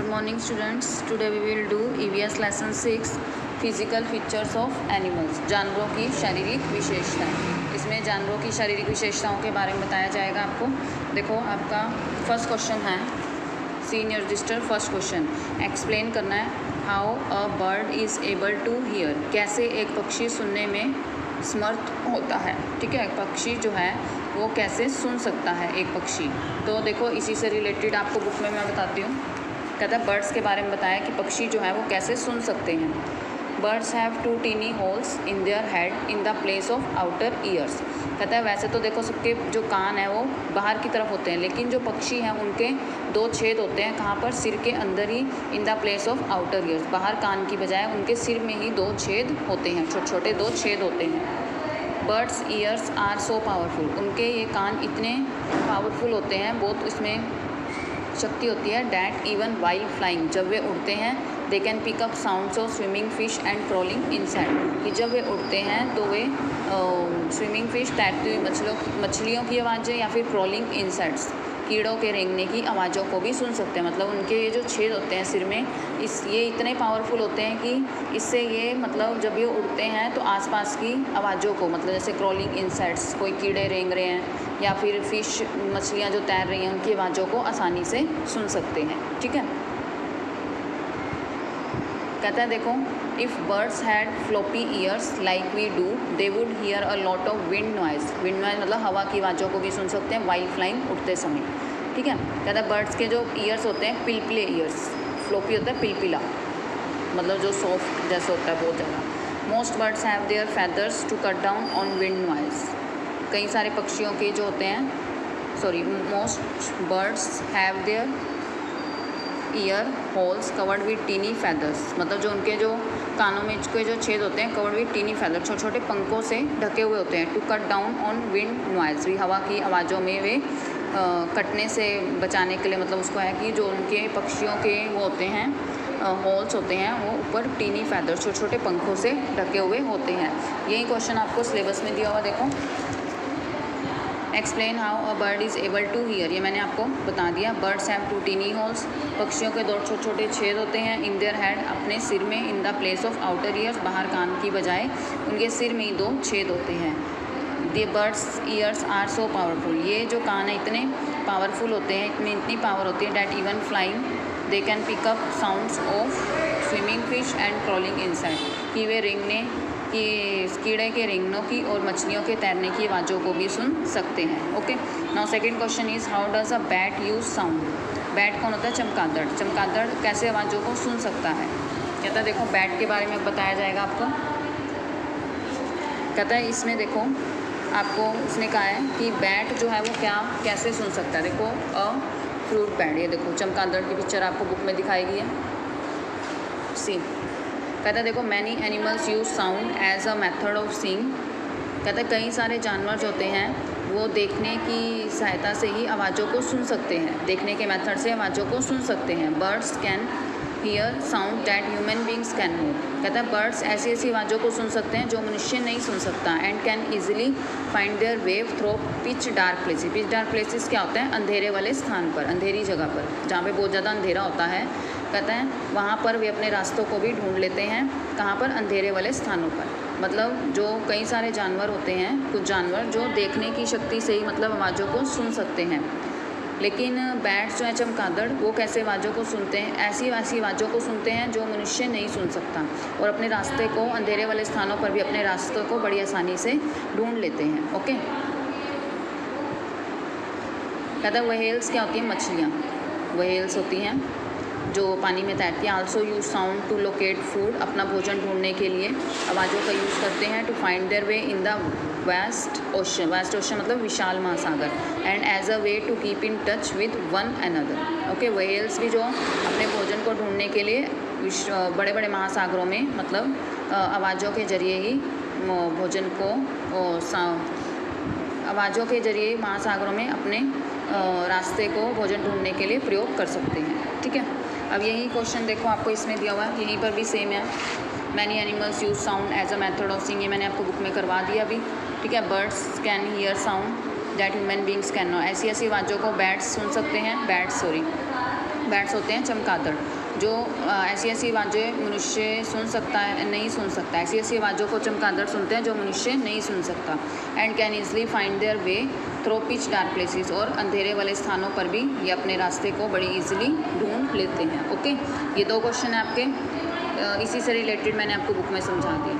Good morning students. Today we will do EVS lesson 6 physical features of animals, जानवरों की शारीरिक विशेषताएं। इसमें जानवरों की शारीरिक विशेषताओं के बारे में बताया जाएगा आपको। देखो आपका फर्स्ट क्वेश्चन है, see in your register. First question explain करना है, how a bird is able to hear, कैसे एक पक्षी सुनने में समर्थ होता है। ठीक है, पक्षी जो है वो कैसे सुन सकता है एक पक्षी। तो देखो इसी से रिलेटेड आपको बुक में मैं बताती हूँ। कहता है बर्ड्स के बारे में बताया कि पक्षी जो है वो कैसे सुन सकते हैं। Birds have 2 tiny holes in their head in the place of outer ears. कहता है वैसे तो देखो सबके जो कान है वो बाहर की तरफ होते हैं, लेकिन जो पक्षी हैं उनके 2 छेद होते हैं। कहाँ पर? सिर के अंदर ही, in the place of outer ears. बाहर कान की बजाय उनके सिर में ही 2 छेद होते हैं, छोटे छोटे 2 छेद होते हैं। Birds ears are so powerful, उनके ये कान इतने पावरफुल होते हैं, बहुत इसमें शक्ति होती है। डैट इवन वाइल फ्लाइंग, जब वे उड़ते हैं, they can pick up sounds of swimming fish and crawling inside, कि जब वे उड़ते हैं तो वे स्विमिंग फिश, तैरती हुई मछलियों की आवाज़ें या फिर क्रोलिंग इनसाइड्स, कीड़ों के रेंगने की आवाज़ों को भी सुन सकते हैं। मतलब उनके ये जो छेद होते हैं सिर में, ये इतने पावरफुल होते हैं कि इससे ये मतलब जब ये उड़ते हैं तो आसपास की आवाज़ों को, मतलब जैसे क्रोलिंग इनसेक्ट्स, कोई कीड़े रेंग रहे हैं या फिर फिश, मछलियाँ जो तैर रही हैं, उनकी आवाज़ों को आसानी से सुन सकते हैं। ठीक है, कहता है देखो, if birds had floppy ears like we do, they would hear a lot of wind noise. Wind noise मतलब हवा की आवाज़ों को भी सुन सकते हैं वाइल फ्लाइंग, उड़ते समय। ठीक है, कहता है बर्ड्स के जो ईयर्स होते हैं पिलपिले ईयर्स, फ्लॉपी होता है पिलपिला, मतलब जो सॉफ्ट जैसे होता है बहुत ज़्यादा। Most birds have their feathers to cut down on wind noise. कई सारे पक्षियों के जो होते हैं, most birds have their ear holes covered with tiny feathers, मतलब जो उनके जो कानों में के जो छेद होते हैं, कवर्ड विद टीनी फैदर, छोटे छोटे पंखों से ढके हुए होते हैं। To cut down on wind noise, भी हवा की आवाज़ों में वे कटने से बचाने के लिए, मतलब उसको है कि जो उनके पक्षियों के वो होते हैं होल्स होते हैं, वो ऊपर टीनी फैदर, छोटे छोटे पंखों से ढके हुए होते हैं। यही क्वेश्चन आपको सिलेबस में दिया हुआ। देखो, explain how a bird is able to hear, ये मैंने आपको बता दिया। बर्ड्स हैव 2 टीनी होल्स, पक्षियों के 2 छोटे छोटे छेद होते हैं। इन देयर हेड, अपने सिर में। इन the place of outer ears, बाहर कान की बजाय उनके सिर में ही 2 छेद होते हैं। The birds ears are so powerful, ये जो कान है इतने पावरफुल होते हैं, इतनी पावर होती है। That even flying they can pick up sounds of swimming fish and crawling inside, कि वे रेंगने कि कीड़े के रेंगनों की और मछलियों के तैरने की आवाज़ों को भी सुन सकते हैं। Okay, now second question is, how does a bat use sound. Bat कौन होता है? चमगादड़। चमगादड़ कैसे आवाज़ों को सुन सकता है? कहता है देखो बैट के बारे में बताया जाएगा आपको। कहता है इसमें देखो आपको उसने कहा है कि बैट जो है वो कैसे सुन सकता है। देखो अ फ्रूट बैट, ये देखो चमगादड़ की पिक्चर आपको बुक में दिखाई गई है। सी, कहता है देखो, many animals use sound as a method of seeing. कहता है कई सारे जानवर जो होते हैं वो देखने की सहायता से ही आवाज़ों को सुन सकते हैं, देखने के मेथड से आवाज़ों को सुन सकते हैं। Birds can hear sound that human beings can no. कहता है बर्ड्स ऐसी ऐसी आवाज़ों को सुन सकते हैं जो मनुष्य नहीं सुन सकता। And can easily find their wave through pitch dark places. Pitch dark places क्या होता है? अंधेरे वाले स्थान पर, अंधेरी जगह पर, जहाँ पे बहुत ज़्यादा अंधेरा होता है। कहते हैं वहाँ पर वे अपने रास्तों को भी ढूंढ लेते हैं। कहाँ पर? अंधेरे वाले स्थानों पर। मतलब जो कई सारे जानवर होते हैं, कुछ जानवर जो देखने की शक्ति से ही मतलब आवाज़ों को सुन सकते हैं, लेकिन बैट्स जो है चमगादड़, वो कैसे आवाज़ों को सुनते हैं? ऐसी आवाज़ों को सुनते हैं जो मनुष्य नहीं सुन सकता, और अपने रास्ते को, अंधेरे वाले स्थानों पर भी अपने रास्तों को बड़ी आसानी से ढूंढ लेते हैं। ओके, कहता है व्हेल्स क्या होती हैं? मछलियाँ। व्हेल्स होती हैं जो पानी में तैरती हैं। Also use sound to locate food, अपना भोजन ढूंढने के लिए आवाज़ों का यूज़ करते हैं। To find their way in the vast ocean, vast ocean मतलब विशाल महासागर। And as a way to keep in touch with one another. Okay, whales भी जो अपने भोजन को ढूंढने के लिए बड़े बड़े महासागरों में, मतलब आवाज़ों के जरिए ही भोजन को, आवाज़ों के जरिए महासागरों में अपने रास्ते को, भोजन ढूंढने के लिए प्रयोग कर सकते हैं। ठीक है, अब यही क्वेश्चन देखो आपको इसमें दिया हुआ है, यहीं पर भी सेम है। Many animals use sound as a method of seeing, ये मैंने आपको बुक में करवा दिया अभी। ठीक है, birds can hear sound that human beings can no, ऐसी ऐसी आवाज़ों को बैट्स सुन सकते हैं। बैट्स होते हैं चमगादड़। जो ऐसी ऐसी आवाज़ें मनुष्य सुन सकता है, नहीं सुन सकता, ऐसी ऐसी आवाज़ों को चमगादड़ सुनते हैं जो मनुष्य नहीं सुन सकता। And can easily find their way through pitch dark places, और अंधेरे वाले स्थानों पर भी ये अपने रास्ते को बड़ी ईजिली ढूंढ लेते हैं। ओके, ये 2 क्वेश्चन है आपके, इसी से रिलेटेड मैंने आपको बुक में समझा दिया।